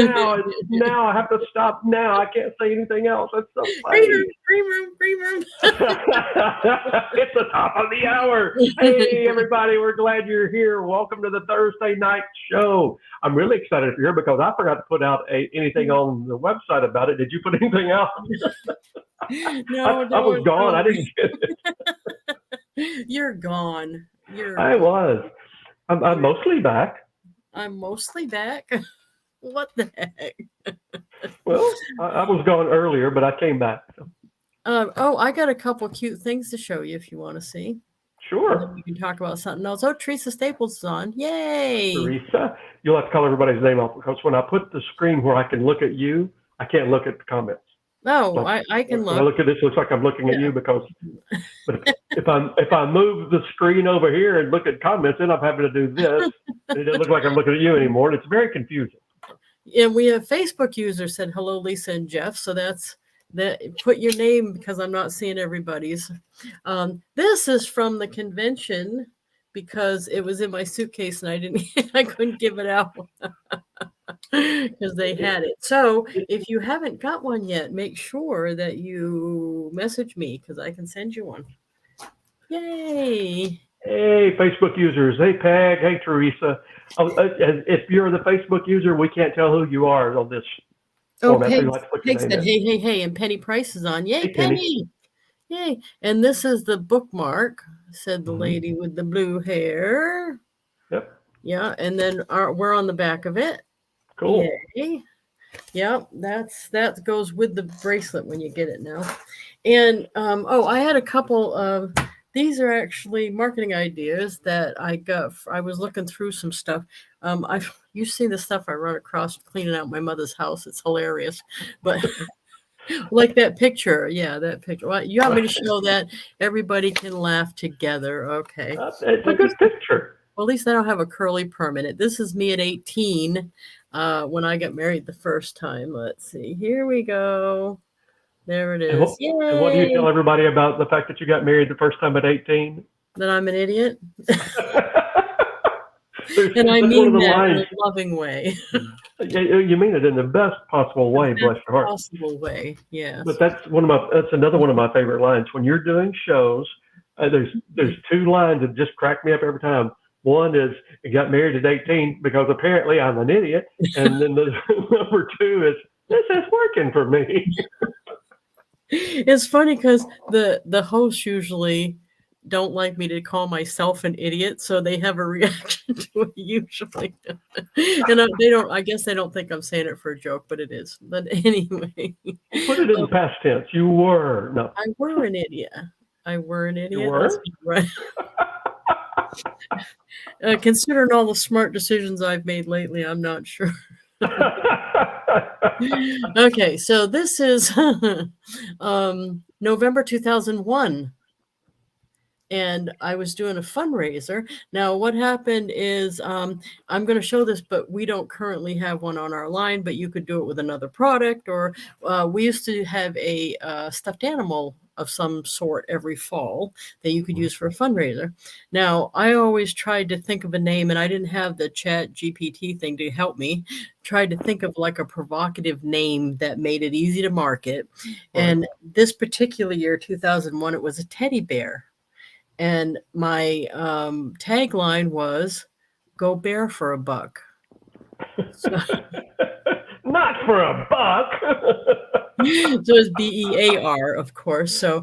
now I have to stop now. I can't say anything else. That's so Green funny. room. It's the top of the hour. Hey, everybody, we're glad you're here. Welcome to the Thursday night show. I'm really excited you're here because I forgot to put out anything on the website about it. Did you put anything out? No, I was gone. I didn't get it. You're gone. I was. I'm mostly back. I'm mostly back. What the heck? Well, I was gone earlier, but I came back. So. I got a couple cute things to show you if you want to see. Sure. We can talk about something else. Oh, Teresa Staples is on. Yay! Teresa, you'll have to call everybody's name off because when I put the screen where I can look at you, I can't look at the comments. No, I can look. When I look at this, it looks like I'm looking at you because if I move the screen over here and look at comments, then I'm having to do this. And it doesn't look like I'm looking at you anymore. And it's very confusing. And we have Facebook users said hello, Lisa and Jeff. So that's that. Put your name because I'm not seeing everybody's. This is from the convention because it was in my suitcase and I couldn't give it out because they had it. So if you haven't got one yet, make sure that you message me because I can send you one. Yay! Hey, Facebook users. Hey, Peg. Hey, Teresa. If you're the Facebook user, we can't tell who you are on this. Peg said, hey, and Penny Price is on. Yay, hey, Penny. Yay. And this is the bookmark, said the lady with the blue hair. Yep. Yeah, and then we're on the back of it. Cool. Yay. Yep, that goes with the bracelet when you get it now. And I had a couple of these are actually marketing ideas that I got. I was looking through some stuff. You see the stuff I run across cleaning out my mother's house. It's hilarious, but like that picture. Yeah, that picture. Well, you want me to show that? Everybody can laugh together. Okay. It's a good picture. Well, at least I don't have a curly perm in it. This is me at 18 when I got married the first time. Let's see. Here we go. There it is. And what do you tell everybody about the fact that you got married the first time at 18? That I'm an idiot. And I mean that in a loving way. You mean it in the best possible way, bless your heart. Possible way, yeah. But that's another one of my favorite lines. When you're doing shows, there's two lines that just crack me up every time. One is, you got married at 18 because apparently I'm an idiot. And then the number two is, this is working for me. It's funny because the hosts usually don't like me to call myself an idiot, so they have a reaction to it usually. And they don't. I guess they don't think I'm saying it for a joke, but it is. But anyway, put it in past tense. You were no. I were an idiot. I were an idiot. You were? Right. Considering all the smart decisions I've made lately, I'm not sure. Okay, so this is November 2001. And I was doing a fundraiser. Now, what happened is I'm going to show this, but we don't currently have one on our line, but you could do it with another product. Or we used to have a stuffed animal of some sort every fall that you could use for a fundraiser. Now, I always tried to think of a name, and I didn't have the Chat GPT thing to help me. Tried to think of like a provocative name that made it easy to market. And this particular year, 2001, it was a teddy bear. And my tagline was, "Go bear for a buck." So, not for a buck. So it's BEAR, of course. So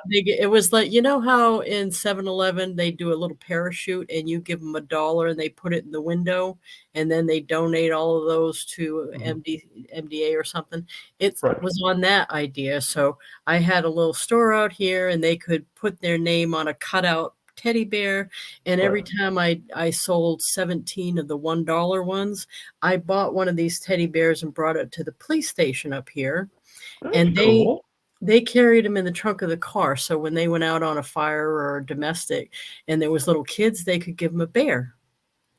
it was like, you know how in 7-Eleven they do a little parachute and you give them $1 and they put it in the window and then they donate all of those to MDA or something. It was on that idea. So I had a little store out here and they could put their name on a cutout teddy bear, and every time I sold 17 of the $1 ones, I bought one of these teddy bears and brought it to the police station up here. That's and cool. They carried them in the trunk of the car, so when they went out on a fire or a domestic and there was little kids, they could give them a bear.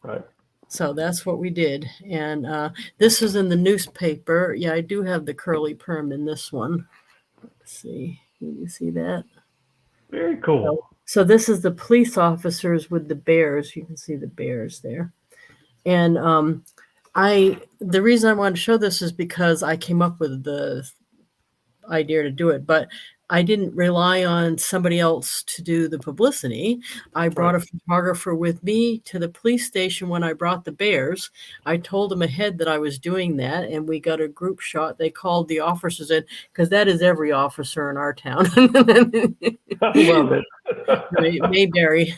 Right. So that's what we did. And this is in the newspaper. Yeah, I do have the curly perm in this one. Let's see. Can you see that? Very cool. So this is the police officers with the bears. You can see the bears there. And The reason I wanted to show this is because I came up with the idea to do it, but I didn't rely on somebody else to do the publicity. I brought a photographer with me to the police station when I brought the bears. I told them ahead that I was doing that, and we got a group shot. They called the officers in, because that is every officer in our town. I love it. Mayberry.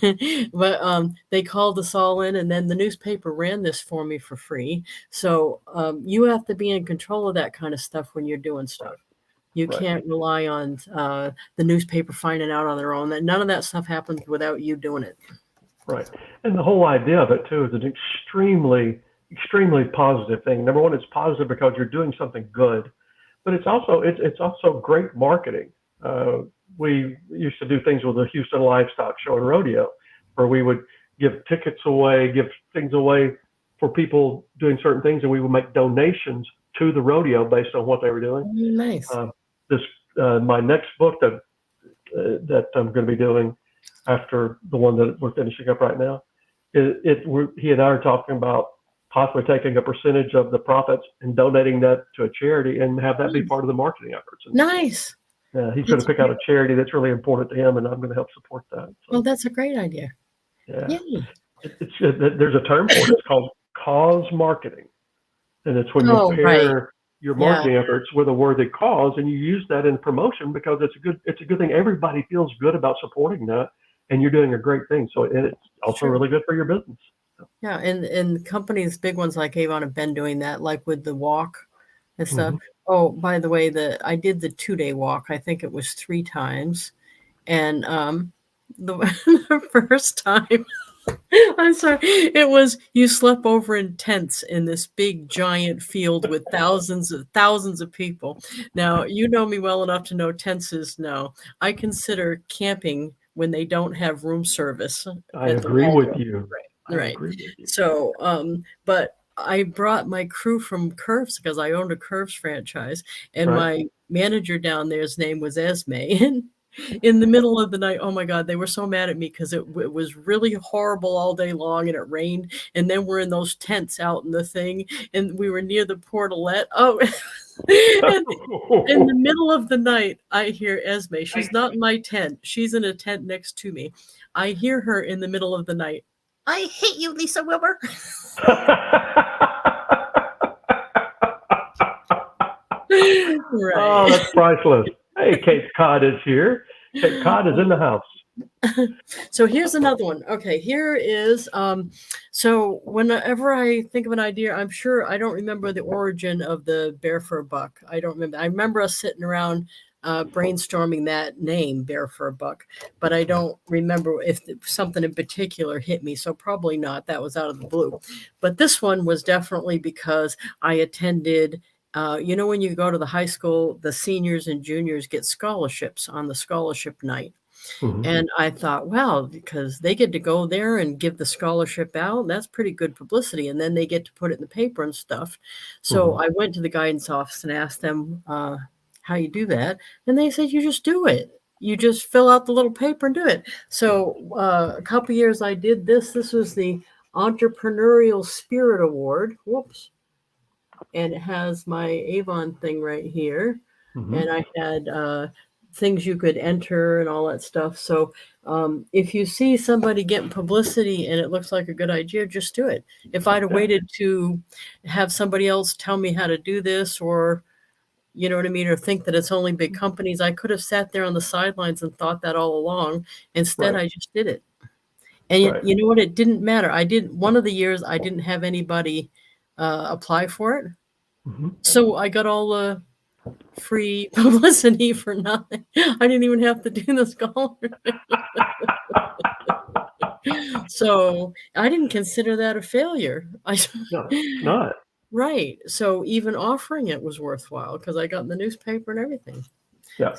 But they called us all in, and then the newspaper ran this for me for free. So you have to be in control of that kind of stuff when you're doing stuff. You can't rely on the newspaper finding out on their own. That none of that stuff happens without you doing it. Right. And the whole idea of it too is an extremely, extremely positive thing. Number one, it's positive because you're doing something good, but it's also great marketing. We used to do things with the Houston Livestock Show and Rodeo, where we would give tickets away, give things away for people doing certain things, and we would make donations to the rodeo based on what they were doing. Nice. My next book that I'm going to be doing after the one that we're finishing up right now, he and I are talking about possibly taking a percentage of the profits and donating that to a charity and have that be part of the marketing efforts. And nice. he's going to pick out a charity that's really important to him, and I'm going to help support that. So, well, that's a great idea. Yeah. There's a term for it. It's called cause marketing. And it's when you pair your marketing efforts with a worthy cause, and you use that in promotion because it's a good thing. Everybody feels good about supporting that, and you're doing a great thing. So and it's also really good for your business. Yeah, and companies, big ones like Avon, have been doing that, like with the walk and stuff. Oh, by the way, I did the 2-day walk. I think it was 3 times, and the first time. I'm sorry. It was you slept over in tents in this big giant field with thousands of people. Now, you know me well enough to know tents is no. I consider camping when they don't have room service. I agree with you. Right. So, but I brought my crew from Curves because I owned a Curves franchise, and my manager down there's name was Esme. And in the middle of the night, oh my God, they were so mad at me because it was really horrible all day long, and it rained. And then we're in those tents out in the thing, and we were near the portalette. Oh, and in the middle of the night, I hear Esme. She's not in my tent. She's in a tent next to me. I hear her in the middle of the night. I hate you, Lisa Wilber. Oh, that's priceless. Hey, Cape Cod is here. Cape Cod is in the house. So here's another one. Okay, here is, so whenever I think of an idea, I'm sure I don't remember the origin of the bear fur buck. I don't remember. I remember us sitting around brainstorming that name, bear fur buck, but I don't remember if something in particular hit me. So probably not. That was out of the blue. But this one was definitely because I attended. You know, when you go to the high school, the seniors and juniors get scholarships on the scholarship night. And I thought, well, because they get to go there and give the scholarship out, that's pretty good publicity. And then they get to put it in the paper and stuff. So I went to the guidance office and asked them how you do that. And they said, you just do it. You just fill out the little paper and do it. So a couple of years I did this. This was the Entrepreneurial Spirit Award. Whoops. And it has my Avon thing right here. And I had things you could enter and all that stuff. So if you see somebody getting publicity and it looks like a good idea, just do it. If I'd have waited to have somebody else tell me how to do this, or, you know what I mean, or think that it's only big companies, I could have sat there on the sidelines and thought that all along. Instead, I just did it. And you know what? It didn't matter. One of the years I didn't have anybody apply for it. So I got all the free publicity for nothing. I didn't even have to do the scholarship. So I didn't consider that a failure. No, it's not. Right. So even offering it was worthwhile because I got in the newspaper and everything. Yeah.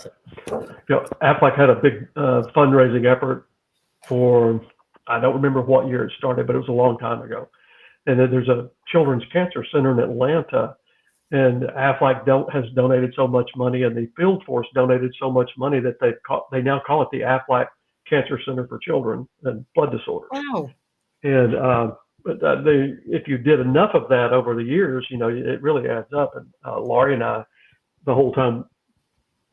Aflac had a big fundraising effort for, I don't remember what year it started, but it was a long time ago. And then there's a children's cancer center in Atlanta, and Aflac has donated so much money, and the field force donated so much money that they now call it the Aflac Cancer Center for Children and Blood Disorders. Wow. And But if you did enough of that over the years, it really adds up. And Laurie and I, the whole time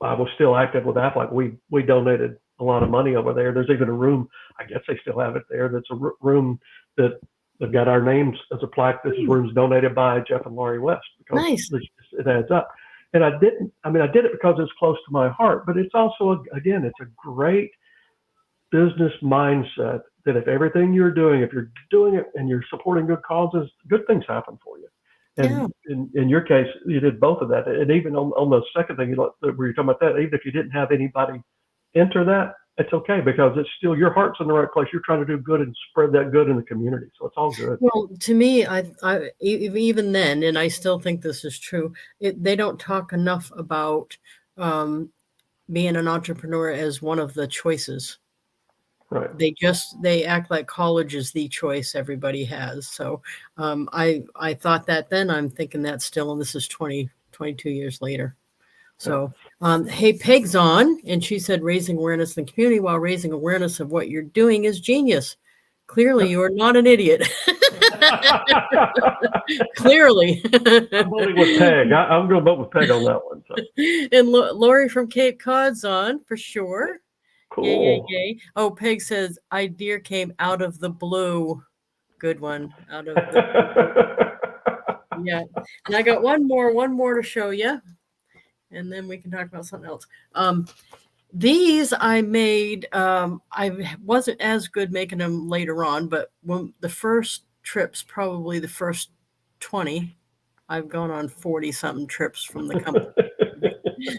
I was still active with Aflac, we donated a lot of money over there. There's even a room, I guess they still have it there. That's a room that they've got our names as a plaque. This room's donated by Jeff and Laurie West, because Nice. it adds up. And I did it because it's close to my heart, but it's also, again, it's a great business mindset that if everything you're doing, if you're doing it and you're supporting good causes, good things happen for you. And in your case, you did both of that. And even on the second thing, where you're talking about that, even if you didn't have anybody enter that, it's okay, because it's still, your heart's in the right place. You're trying to do good and spread that good in the community. So it's all good. Well, to me, I even then, and I still think this is true, they don't talk enough about being an entrepreneur as one of the choices. Right. They act like college is the choice everybody has. So I thought that then, I'm thinking that still, and this is 22 years later. So, hey, Peg's on, and she said raising awareness in the community while raising awareness of what you're doing is genius. Clearly, you are not an idiot. Clearly. I'm voting with Peg. I'm going to vote with Peg on that one. So. And Lori from Cape Cod's on for sure. Cool. Yay. Oh, Peg says, idea came out of the blue. Good one. Out of the blue. Yeah. And I got one more to show you. And then we can talk about something else. These I made, I wasn't as good making them later on, but when the first trips, probably the first 20, I've gone on 40 something trips from the company.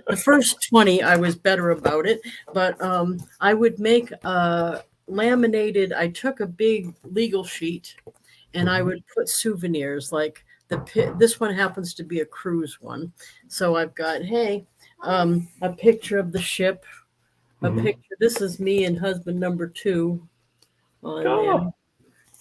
The first 20, I was better about it, but I would make laminated, I took a big legal sheet and I would put souvenirs like this one happens to be a cruise one. So I've got, a picture of the ship, a picture. This is me and husband number 2 on there.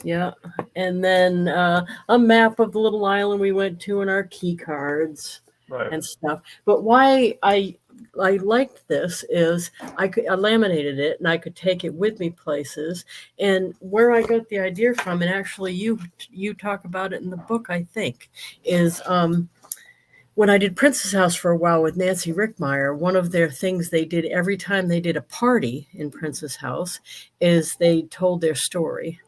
Yeah. And then a map of the little island we went to and our key cards and stuff. But why I liked this is I laminated it and I could take it with me places. And where I got the idea from, and actually you talk about it in the book, I think, is when I did Princess House for a while with Nancy Rickmeyer, one of their things they did every time they did a party in Princess House is they told their story.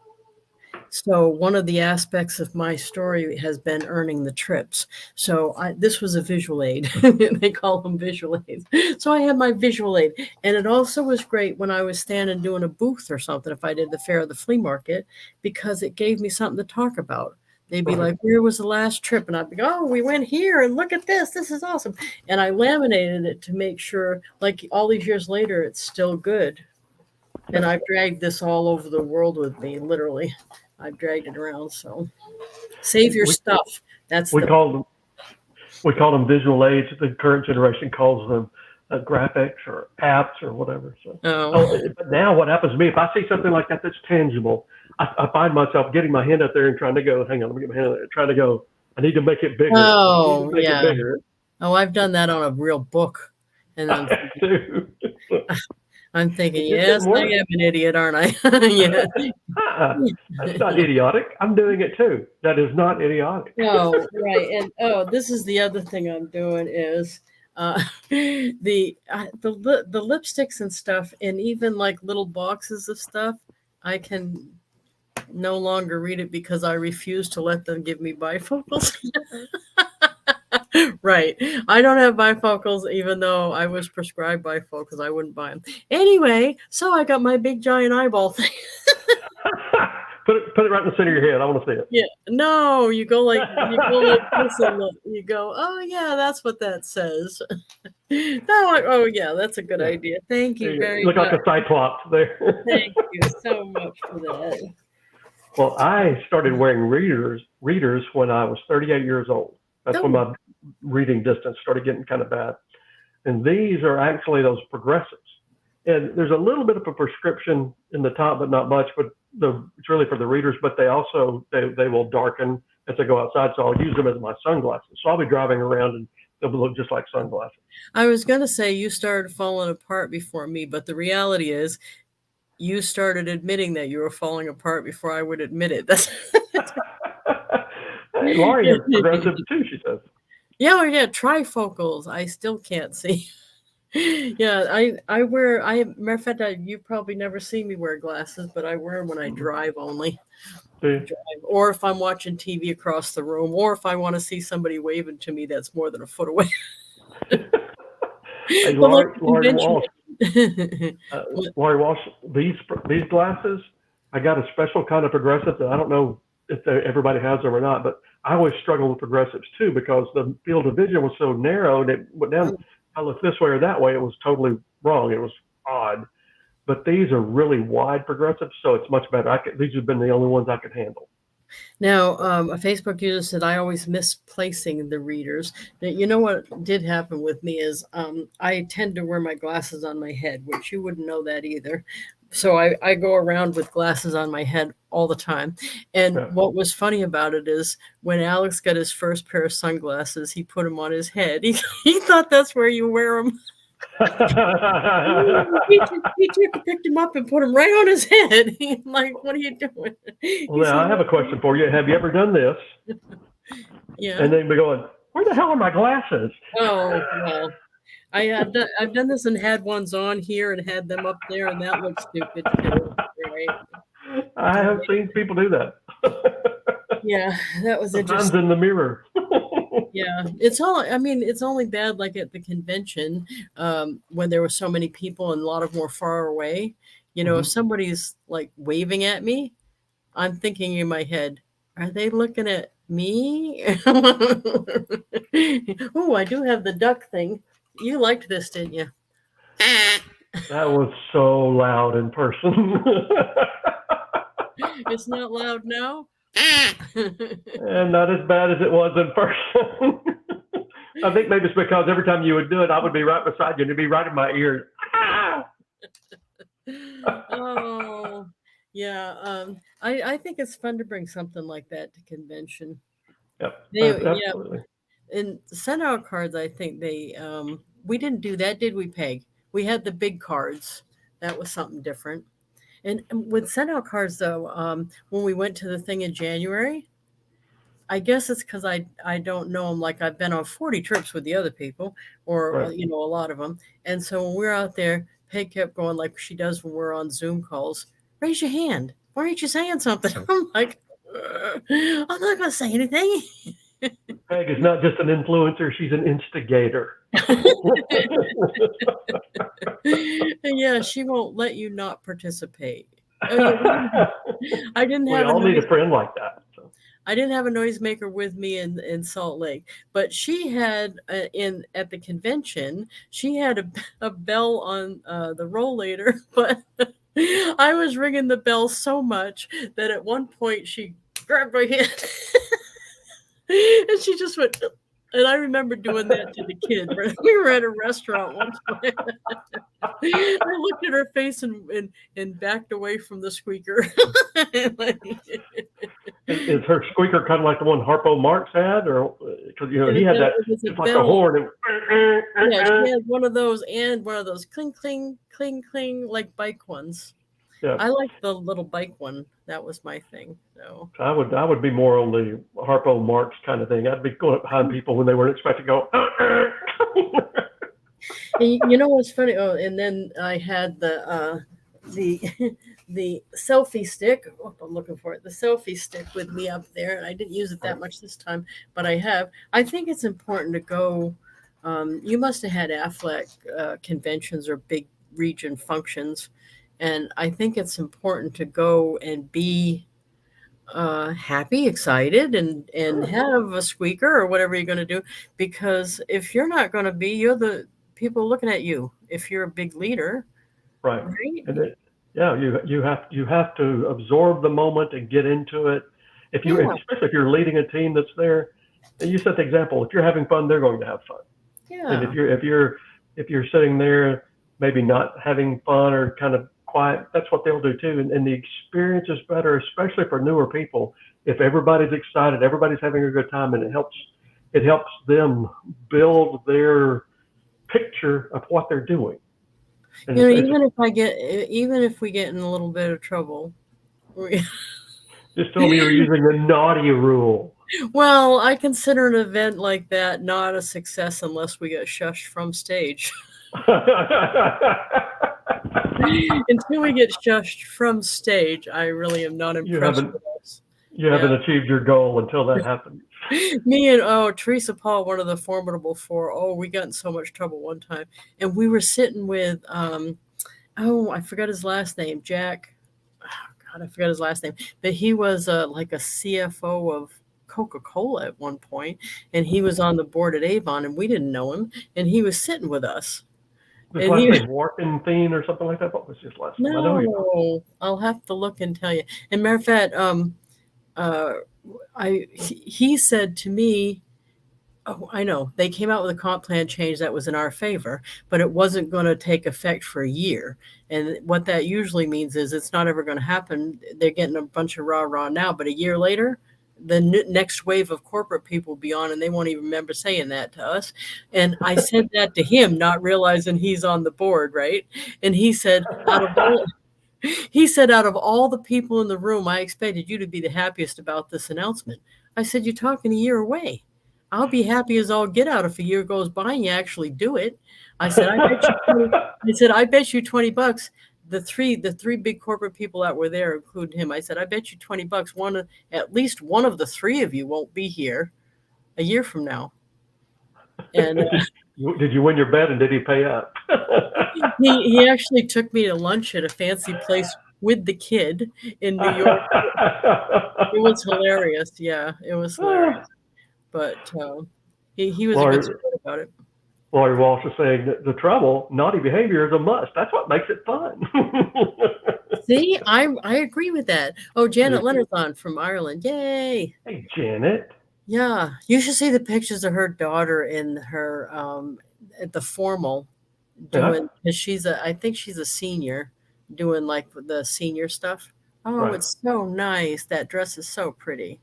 So one of the aspects of my story has been earning the trips. So this was a visual aid. They call them visual aids. So I had my visual aid. And it also was great when I was standing doing a booth or something, if I did the fair or the flea market, because it gave me something to talk about. They'd be like, where was the last trip? And I'd be, oh, we went here and look at this. This is awesome. And I laminated it to make sure, like all these years later, it's still good. And I've dragged this all over the world with me, literally. I've dragged it around. So save your stuff. We call them visual aids. The current generation calls them graphics or apps or whatever. So, but now what happens to me, if I see something like that that's tangible, I find myself getting my hand up there and trying to go, hang on, let me get my hand up there, trying to go, I need to make it bigger. Oh, yeah. Oh, I've done that on a real book. And I'm thinking, yes, I am an idiot, aren't I? Yeah. That's not idiotic. I'm doing it too. That is not idiotic. Oh, right. And this is the other thing I'm doing is the lipsticks and stuff, and even like little boxes of stuff. I can no longer read it because I refuse to let them give me bifocals. Right. I don't have bifocals, even though I was prescribed bifocals. I wouldn't buy them. Anyway, so I got my big giant eyeball thing. Put it right in the center of your head. I want to see it. Yeah. No, you go like this and you go, oh yeah, that's what that says. Oh yeah, that's a good idea. Thank you very much. Look like a cyclops there. Thank you so much for that. Well, I started wearing readers when I was 38 years old. That's when my reading distance started getting kind of bad. And these are actually those progressives. And there's a little bit of a prescription in the top, but not much. But it's really for the readers. But they also they will darken as they go outside. So I'll use them as my sunglasses. So I'll be driving around and they'll look just like sunglasses. I was going to say you started falling apart before me, but the reality is you started admitting that you were falling apart before I would admit it. That's Hey, Laurie has progressive too, she says. yeah, trifocals. I still can't see. Yeah, I wear. Matter of fact, you probably never see me wear glasses, but I wear them when I drive only. See? Drive, or if I'm watching TV across the room, or if I want to see somebody waving to me that's more than a foot away. Hey, But like Laurie Walsh, What- Laurie Walsh, these glasses, I got a special kind of progressive that I don't know if everybody has them or not, but I always struggle with progressives too because the field of vision was so narrow and it went down. I looked this way or that way, it was totally wrong. It was odd. But these are really wide progressives, so it's much better. These have been the only ones I could handle. Now, a Facebook user said I always misplacing the readers. Now, you know what did happen with me is I tend to wear my glasses on my head, which you wouldn't know that either. So I go around with glasses on my head all the time. And Yeah. what was funny about it is when Alex got his first pair of sunglasses, he put them on his head. He thought that's where you wear them. He picked him up and put him right on his head. Like, what are you doing? Well, now I have a question for you. Have you ever done this? Yeah. And they'd be going, where the hell are my glasses? Oh, well, I've done this and had ones on here and had them up there, and that looks stupid too, right? I have seen people do that. Yeah, that was Sometimes interesting. in the mirror. Yeah, it's only bad like at the convention when there were so many people and a lot of them were far away. You know, if somebody's like waving at me, I'm thinking in my head, are they looking at me? Oh, I do have the duck thing. You liked this, didn't you? That was so loud in person. It's not loud now. And not as bad as it was in person. I think maybe it's because every time you would do it, I would be right beside you and it'd be right in my ear. Oh, yeah. I think it's fun to bring something like that to convention. Yep, They, absolutely. yeah, and send out cards. I think we didn't do that, did we, Peg? We had the big cards. That was something different. And with send out cards, though, when we went to the thing in January, I guess it's because I don't know them. Like I've been on 40 trips with the other people, or Right. a lot of them. And so when we're out there, Peg kept going like she does when we're on Zoom calls. Raise your hand. Why aren't you saying something? I'm like, I'm not going to say anything. Peg is not just an influencer; she's an instigator. Yeah, she won't let you not participate. Oh, yeah, I didn't We have all need a friend like that. So. I didn't have a noisemaker with me in Salt Lake, but she had at the convention. She had a bell on the rollator, but I was ringing the bell so much that at one point she grabbed my hand and she just went. And I remember doing that to the kids. We were at a restaurant one time. I looked at her face and backed away from the squeaker. Is her squeaker kind of like the one Harpo Marx had, or because he had that it's like a horn? Yeah, she had one of those and one of those cling cling cling cling like bike ones. Yeah. I like the little bike one. That was my thing. So I would be more on the Harpo Marx kind of thing. I'd be going up behind people when they weren't expected to go. You know what's funny? Oh, and then I had the selfie stick. Oh, I'm looking for it. The selfie stick with me up there, and I didn't use it that much this time, but I have. I think it's important to go. You must have had AFLAC conventions or big region functions, and I think it's important to go and be happy, excited, and have a squeaker or whatever you're going to do. Because if you're not going to be, you're the people looking at you. If you're a big leader, right? And you have to absorb the moment and get into it. Especially if you're leading a team that's there, and you set the example. If you're having fun, they're going to have fun. Yeah. And if you're sitting there, maybe not having fun or kind of quiet, that's what they'll do too. And the experience is better, especially for newer people. If everybody's excited, everybody's having a good time, and it helps them build their picture of what they're doing. And You know, it's even if we get in a little bit of trouble, we, just told me you were using the naughty rule. well, I consider an event like that not a success unless we get shushed from stage. Until we get shushed from stage, I really am not you impressed haven't with us. you Yeah. haven't achieved your goal until that happens. Me and Teresa Paul, one of the formidable four. Oh, we got in so much trouble one time, and we were sitting with I forgot his last name, Jack. Oh, God, I forgot his last name, but he was like a CFO of Coca-Cola at one point, and he was on the board at Avon, and we didn't know him, and he was sitting with us, His and last he name Warkenthien or something like that. What was his last name? I know he. no, I'll have to look and tell you. And matter of fact, uh, he said to me, "Oh, I know they came out with a comp plan change that was in our favor, but it wasn't going to take effect for a year. And what that usually means is it's not ever going to happen. They're getting a bunch of rah now, but a year later." The next wave of corporate people will be on, and they won't even remember saying that to us. And I said that to him, not realizing he's on the board, right? And he said, out of all the people in the room, I expected you to be the happiest about this announcement. I said, you're talking a year away. I'll be happy as all get out if a year goes by and you actually do it. I said, I bet you $20. The three big corporate people that were there, including him, I said, I bet you $20 at least one of the three of you won't be here a year from now. And did you win your bet, and did he pay up? he actually took me to lunch at a fancy place with the kid in New York. It was hilarious. Yeah, it was hilarious. But he was a good sport about it. Lori Walsh is saying that the trouble, naughty behavior is a must. That's what makes it fun. See, I agree with that. Oh, Janet Leonard's on from Ireland. Yay. Hey, Janet. Yeah, you should see the pictures of her daughter in her at the formal doing, because I think she's a senior, doing like the senior stuff. Oh, right. It's so nice. That dress is so pretty.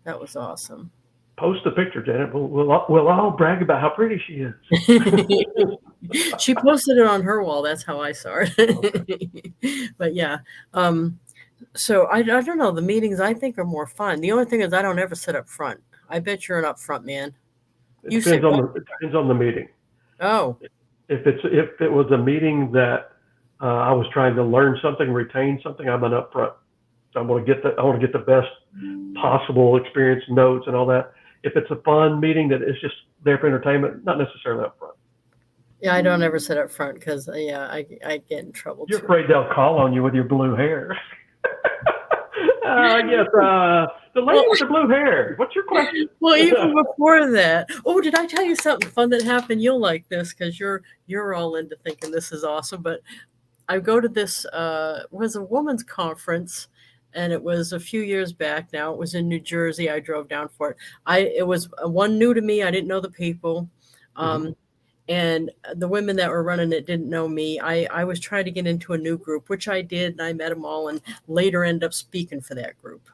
That was awesome. Post a picture, Janet. We'll all brag about how pretty she is. She posted it on her wall. That's how I saw it. Okay. But yeah. So I don't know. The meetings I think are more fun. The only thing is I don't ever sit up front. I bet you're an up front man. It depends on the meeting. Oh. If it was a meeting that I was trying to learn something, retain something, I'm an upfront. I want to get the best possible experience, notes, and all that. If it's a fun meeting that is just there for entertainment, not necessarily up front. Yeah, I don't ever sit up front because I get in trouble. You're afraid they'll call on you with your blue hair. Yes, the lady with the blue hair. What's your question? Well, even before that. Oh, did I tell you something fun that happened? You'll like this because you're all into thinking this is awesome. But I go to this was a women's conference, and it was a few years back now. It was in New Jersey. I drove down for it. It was one new to me. I didn't know the people. And the women that were running it didn't know me. I was trying to get into a new group, which I did, and I met them all and later ended up speaking for that group.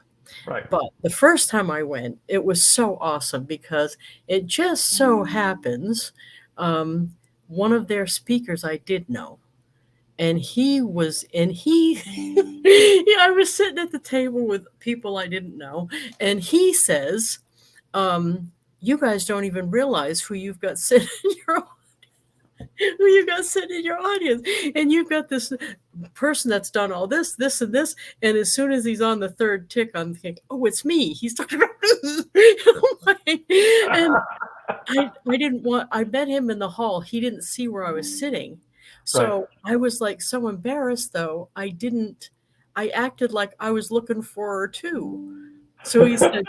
Right. But the first time I went, it was so awesome because it just so happens one of their speakers I did know. And I was sitting at the table with people I didn't know. And he says, you guys don't even realize who you've got sitting in your audience. And you've got this person that's done all this, and this. And as soon as he's on the third tick, I'm thinking, oh, it's me. He's talking about and I met him in the hall. He didn't see where I was sitting. So right. I was like so embarrassed though. I acted like I was looking for her too. So he said,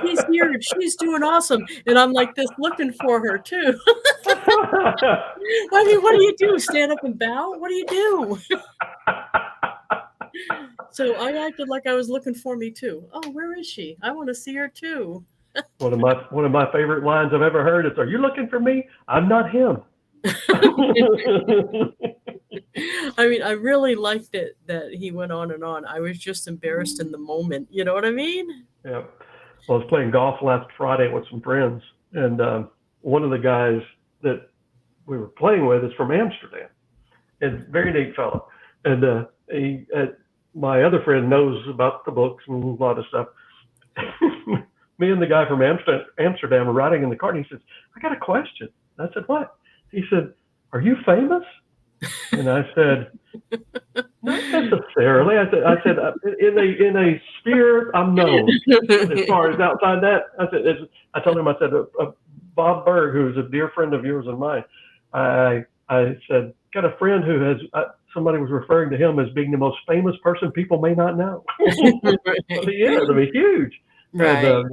she's here, she's doing awesome. And I'm like this looking for her too. I mean, what do you do? Stand up and bow? What do you do? So I acted like I was looking for me too. Oh, where is she? I want to see her too. One of my favorite lines I've ever heard is, "Are you looking for me? I'm not him." I mean, I really liked it that he went on and on. I was just embarrassed in the moment. You know what I mean? Yeah. Well, I was playing golf last Friday with some friends, and one of the guys that we were playing with is from Amsterdam. and very neat fellow. And my other friend knows about the books and a lot of stuff. Me and the guy from Amsterdam are riding in the car, and he says, "I got a question." I said, "What?" He said, "Are you famous?" And I said, "Not necessarily." I said, in a sphere, I'm known. As far as outside that, I told him, I said, Bob Berg, who's a dear friend of yours and mine, I said, got a friend who has, somebody was referring to him as being the most famous person people may not know. Well, he is. I mean, huge. Right. And,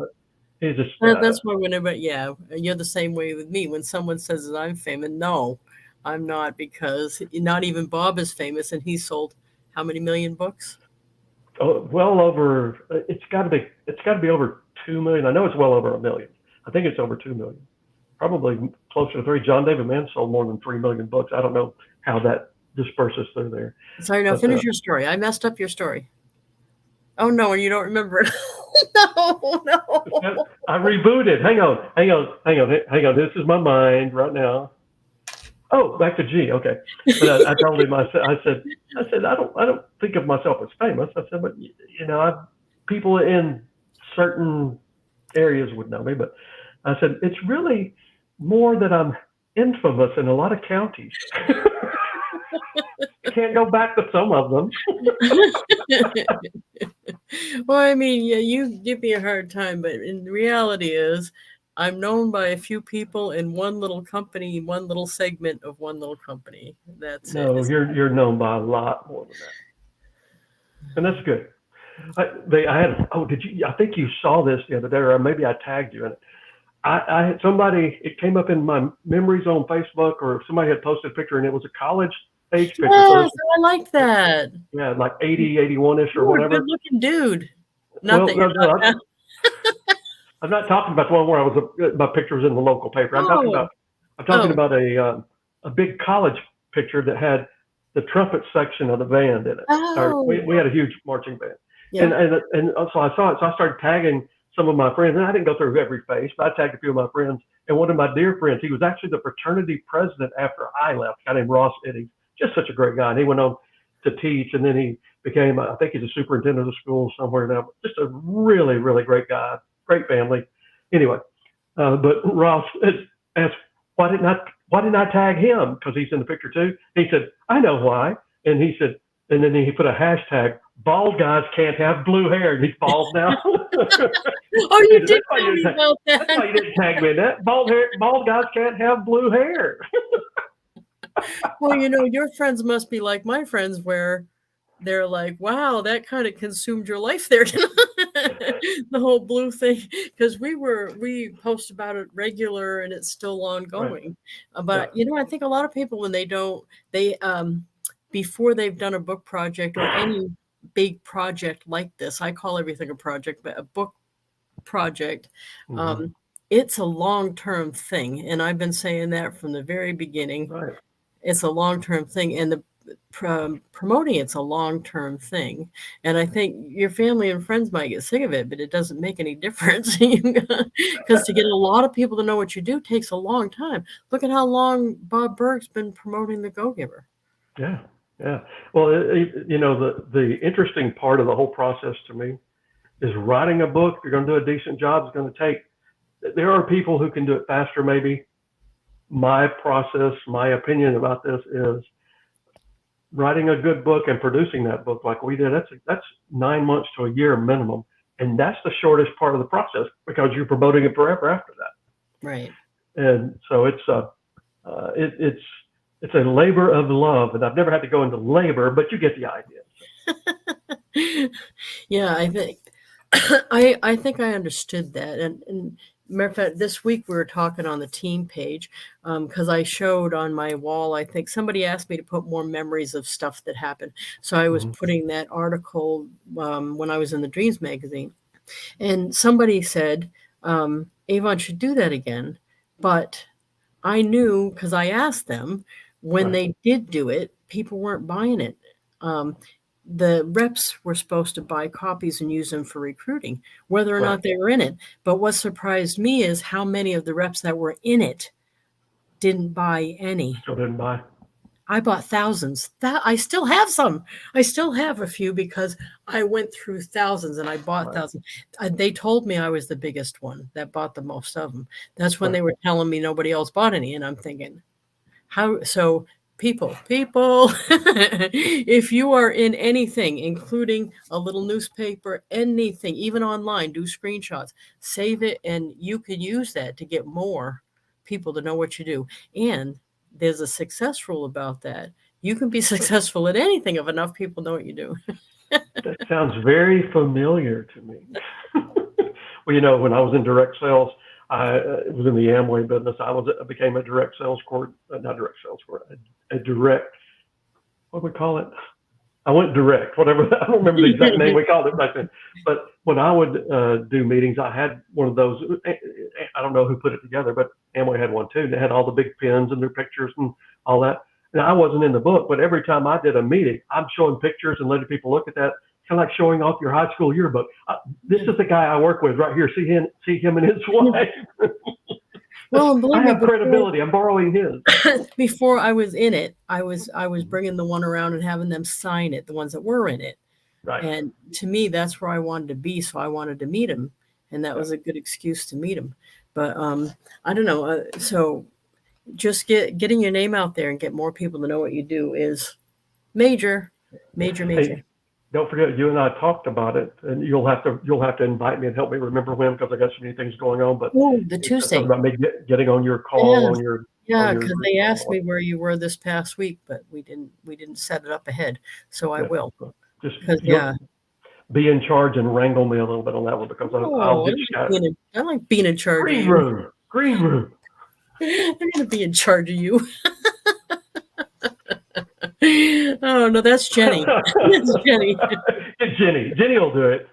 he's just. That's why whenever, you're the same way with me. When someone says that I'm famous, no, I'm not, because not even Bob is famous, and he sold how many million books? Oh, well over. It's got to be over 2 million. I know it's well over 1 million. I think it's over 2 million. Probably closer to 3. John David Mann sold more than 3 million books. I don't know how that disperses through there. Sorry, now finish your story. I messed up your story. Oh no, and you don't remember it. No. I rebooted. Hang on. This is my mind right now. Oh, back to G. Okay. But I told him, I said, I don't think of myself as famous. I said, but people in certain areas would know me. But I said, it's really more that I'm infamous in a lot of counties. I can't go back to some of them. Well, I mean, you give me a hard time, but in reality is I'm known by a few people in one little company, one little segment of one little company. That's it. No, you're known by a lot more than that, and that's good. I think you saw this the other day, or maybe I tagged you in it. I had somebody. It came up in my memories on Facebook, or somebody had posted a picture, and it was a college age picture. Yes, I like that. Yeah, like 80, 81-ish or whatever. Good looking dude. Not I'm not talking about the one where my picture was in the local paper. I'm talking about a big college picture that had the trumpet section of the band in it. We had a huge marching band. Yeah. And so I saw it. So I started tagging some of my friends, and I didn't go through every face, but I tagged a few of my friends. And one of my dear friends, he was actually the fraternity president after I left, a guy named Ross Itty, just such a great guy. And he went on to teach, and then he became, I think he's a superintendent of the school somewhere now. Just a really, really great guy, great family. Anyway, but Ross asked, why didn't I tag him? Because he's in the picture too. He said, I know why. And he said, and then he put a hashtag, bald guys can't have blue hair. And he's bald now. Oh, you did tell me about that. That's why you didn't tag me in that. Bald guys can't have blue hair. Well, your friends must be like my friends, where they're like, wow, that kind of consumed your life there. The whole blue thing, because we post about it regular, and it's still ongoing. Right. But I think a lot of people, when they before they've done a book project or any big project like this, I call everything a project, but a book project, it's a long-term thing. And I've been saying that from the very beginning. Right. It's a long-term thing, and the promoting it's a long-term thing. And I think your family and friends might get sick of it, but it doesn't make any difference, because to get a lot of people to know what you do takes a long time. Look at how long Bob Berg's been promoting The Go-Giver. Yeah. Well, the interesting part of the whole process to me is writing a book. If you're going to do a decent job, it's going to take. There are people who can do it faster, maybe. My process, my opinion about this is writing a good book and producing that book like we did. That's 9 months to a year minimum, and that's the shortest part of the process, because you're promoting it forever after that. Right. And so it's a labor of love, and I've never had to go into labor, but you get the idea. Yeah, I think I understood that, and matter of fact, this week we were talking on the team page, because I showed on my wall, I think somebody asked me to put more memories of stuff that happened. So I was putting that article when I was in the Dreams magazine, and somebody said, Avon should do that again. But I knew, because I asked them, when they did do it, people weren't buying it. The reps were supposed to buy copies and use them for recruiting, whether or not they were in it. But what surprised me is how many of the reps that were in it didn't buy any. Still didn't buy. I bought thousands. That I still have some. I still have a few because I went through thousands and I bought Right. thousands. They told me I was the biggest one that bought the most of them. That's when Right. they were telling me nobody else bought any, and I'm thinking, how? So people, if you are in anything, including a little newspaper, anything, even online, do screenshots, save it, and you could use that to get more people to know what you do. And there's a success rule about that. You can be successful at anything if enough people know what you do. That sounds very familiar to me. Well, you know, when I was in direct sales, I was in the Amway business. I became a direct sales not direct sales a direct, what do we call it? I went direct, whatever. I don't remember the exact name we called it back then. But when I would do meetings, I had one of those. I don't know who put it together, but Amway had one too. They had all the big pins and their pictures and all that. And I wasn't in the book, but every time I did a meeting, I'm showing pictures and letting people look at that. Kind of like showing off your high school yearbook. This is the guy I work with right here. See him and his wife. Well, and believe I me, have credibility. I'm borrowing his. before I was in it, I was bringing the one around and having them sign it, the ones that were in it. Right. And to me, that's where I wanted to be. So I wanted to meet him, and that was a good excuse to meet him. But I don't know. So just getting your name out there and get more people to know what you do is major. Hey, don't forget, you and I talked about it, and you'll have to invite me and help me remember when, because I got so many things going on. But the Tuesday about me getting on your call on your because they asked me where you were this past week, but we didn't set it up ahead. So I will. Just yeah. Be in charge and wrangle me a little bit on that one, because I'll get scattered. I like being in charge. Green room. I'm gonna be in charge of you. Oh no, that's Jenny. That's Jenny. Jenny will do it.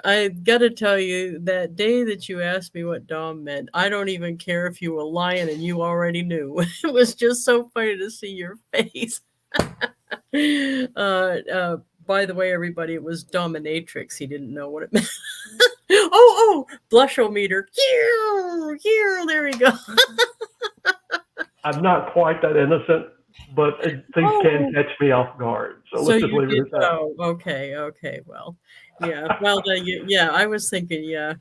I gotta tell you, that day that you asked me what Dom meant, I don't even care if you were lying and you already knew. It was just so funny to see your face. By the way, everybody, it was dominatrix. He didn't know what it meant. oh, blushometer. There we go. I'm not quite that innocent, but things can catch me off guard. So let's just leave it at that. Oh, okay. Well, yeah. Well, I was thinking, yeah.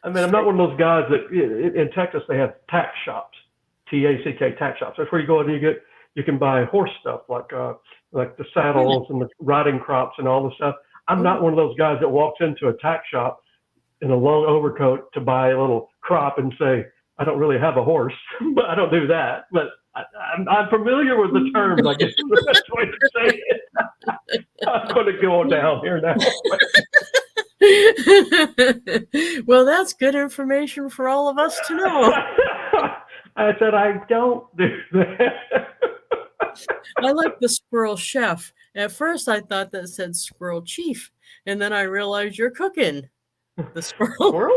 I mean, I'm not one of those guys that in Texas they have tack shops, TACK tack shops. That's where you go and you can buy horse stuff like the saddles and the riding crops and all the stuff. I'm not one of those guys that walks into a tack shop in a long overcoat to buy a little crop and say, I don't really have a horse, but I don't do that. But I'm familiar with the terms, I guess. That's the way to say it. I'm going to go down here now. Well, that's good information for all of us to know. I said, I don't do that. I like the squirrel chef. At first, I thought that said squirrel chief, and then I realized you're cooking the squirrel.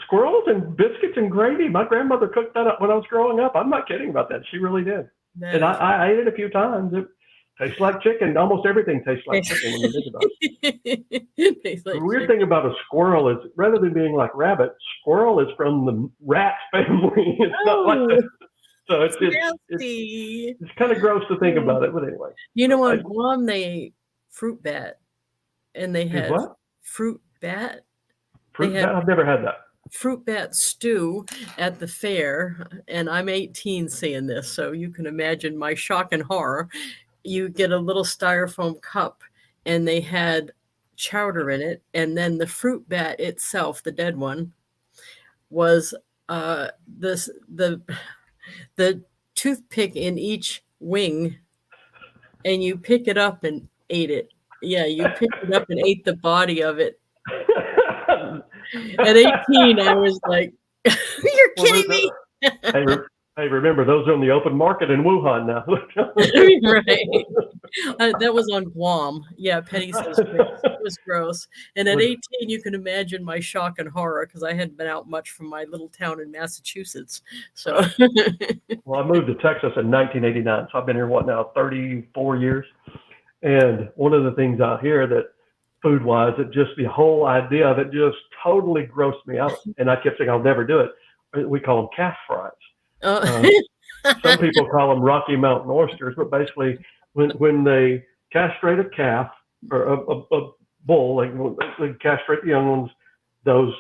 Squirrels and biscuits and gravy. My grandmother cooked that up when I was growing up. I'm not kidding about that. She really did. And I ate it a few times. It tastes like chicken. Almost everything tastes like chicken when you think about it. The weird thing about a squirrel is, rather than being like rabbit, squirrel is from the rat family. It's not like that. So it's kind of gross to think about it, but anyway. You know, on Guam they ate fruit bat, and they had fruit bat. I've never had that. Fruit bat stew at the fair, and I'm 18 seeing this, so you can imagine my shock and horror. You get a little styrofoam cup, and they had chowder in it, and then the fruit bat itself, the dead one, was the toothpick in each wing, and you pick it up and ate it. Yeah, you picked it up and ate the body of it. At 18, I was like, "You're kidding me!" Hey, remember, those are in the open market in Wuhan now. Right. That was on Guam. Yeah, Penny says it was gross. And at 18, you can imagine my shock and horror, because I hadn't been out much from my little town in Massachusetts. So, well, I moved to Texas in 1989, so I've been here 34 years. And one of the things out here that food-wise, that just the whole idea of it just totally grossed me out. And I kept saying, I'll never do it. We call them calf fries. Some people call them Rocky Mountain oysters, but basically, when they castrate a calf or a bull, like when they castrate the young ones, those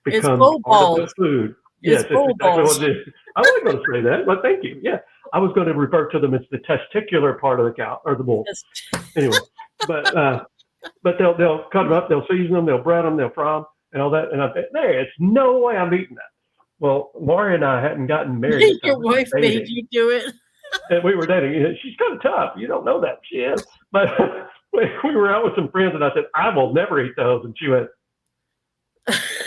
It's become bull part of the balls. food. It's Yes, it's bull exactly balls. what it is. I wasn't going to say that, but thank you. Yeah, I was going to refer to them as the testicular part of the cow or the bull. Anyway, but they'll cut them up, they'll season them, they'll bread them, they'll fry them, and all that. And I think, there's no way I'm eating that. Well, Maury and I hadn't gotten married. Your wife made you do it. And we were dating. She's kind of tough. You don't know that. She is. But we were out with some friends, and I said, I will never eat those. And she went,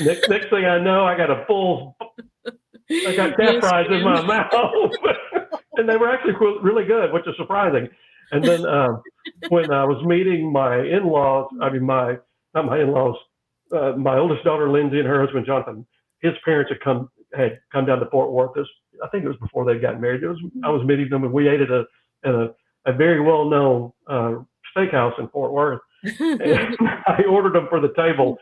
next thing I know, I got calf fries in my mouth. And they were actually really good, which is surprising. And then when I was meeting my in-laws, not my in-laws, my oldest daughter, Lindsay, and her husband, Jonathan, his parents had come down to Fort Worth. I think it was before they got married. I was meeting them, and we ate at a very well-known steakhouse in Fort Worth. And I ordered them for the table.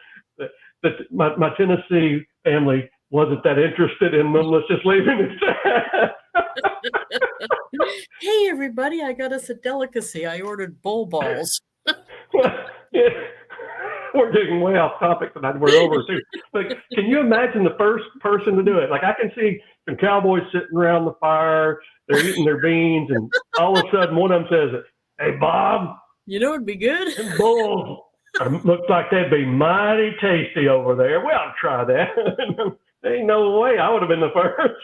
But my Tennessee family wasn't that interested in them. Let's just leave it at that. Hey, everybody, I got us a delicacy. I ordered bull balls. Well, yeah. We're getting way off topic tonight. We're over too. But can you imagine the first person to do it? Like, I can see some cowboys sitting around the fire. They're eating their beans, and all of a sudden one of them says, "Hey, Bob, you know it'd be good? Them bulls looks like they'd be mighty tasty over there. Well, I'll try that." There ain't no way I would have been the first.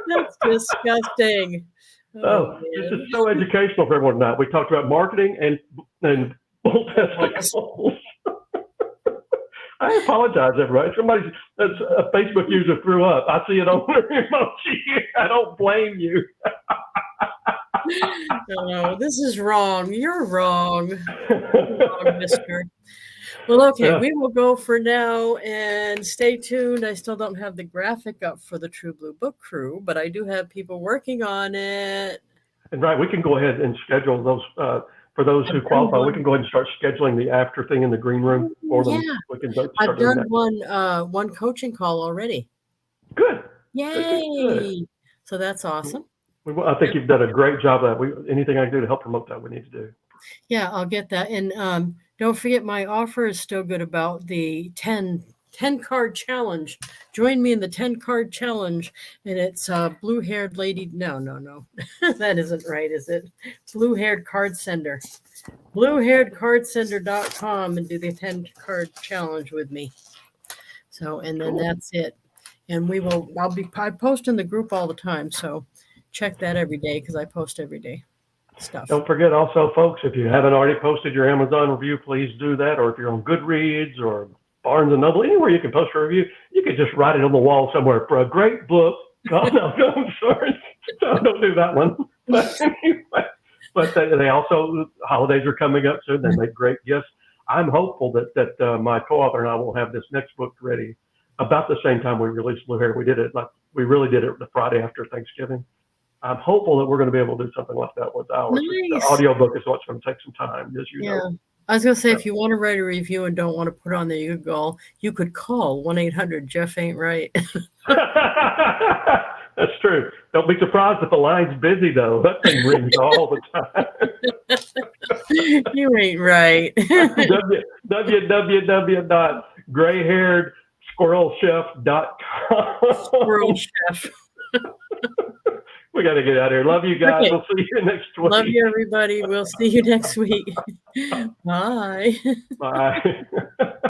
That's disgusting. Oh, this is so educational for everyone tonight. We talked about marketing and bull testicles. I apologize, everybody. That's a Facebook user threw up. I see it on their emoji. I don't blame you. No, this is wrong. You're wrong. You're wrong, mister. Well, okay, yeah. We will go for now, and stay tuned. I still don't have the graphic up for the True Blue Book Crew, but I do have people working on it. And right, we can go ahead and schedule those for those who qualify. We can go ahead and start scheduling the after thing in the green room for them. Yeah. We can start I've done one coaching call already. Good. Yay! Good. So that's awesome. I think you've done a great job of that. Anything I can do to help promote that, we need to do. Yeah, I'll get that. And don't forget, my offer is still good about the 10 card challenge. Join me in the 10 card challenge. And it's blue-haired lady. No. That isn't right, is it? Blue-haired card sender. Bluehairedcardsender.com and do the 10 card challenge with me. So, and then that's it. And I post in the group all the time. So check that every day, because I post every day stuff. Don't forget also, folks, if you haven't already posted your Amazon review, please do that. Or if you're on Goodreads or Barnes & Noble, anywhere you can post a review, you can just write it on the wall somewhere for a great book. Oh, no, I'm sorry. No, don't do that one. But anyway, they also, holidays are coming up soon. They make great gifts. I'm hopeful that my co-author and I will have this next book ready about the same time we released Blue Hair. We really did it the Friday after Thanksgiving. I'm hopeful that we're going to be able to do something like that with ours. Nice. The audiobook is what's going to take some time, as you know. I was going to say, if you want to write a review and don't want to put it on there, you could call 1-800-Jeff Ain't Right. That's true. Don't be surprised if the line's busy, though. That thing rings all the time. You ain't right. www.grayhairedsquirrelchef.com. Squirrel Chef. We got to get out of here. Love you guys. Okay. We'll see you next week. Love you, everybody. We'll see you next week. Bye. Bye.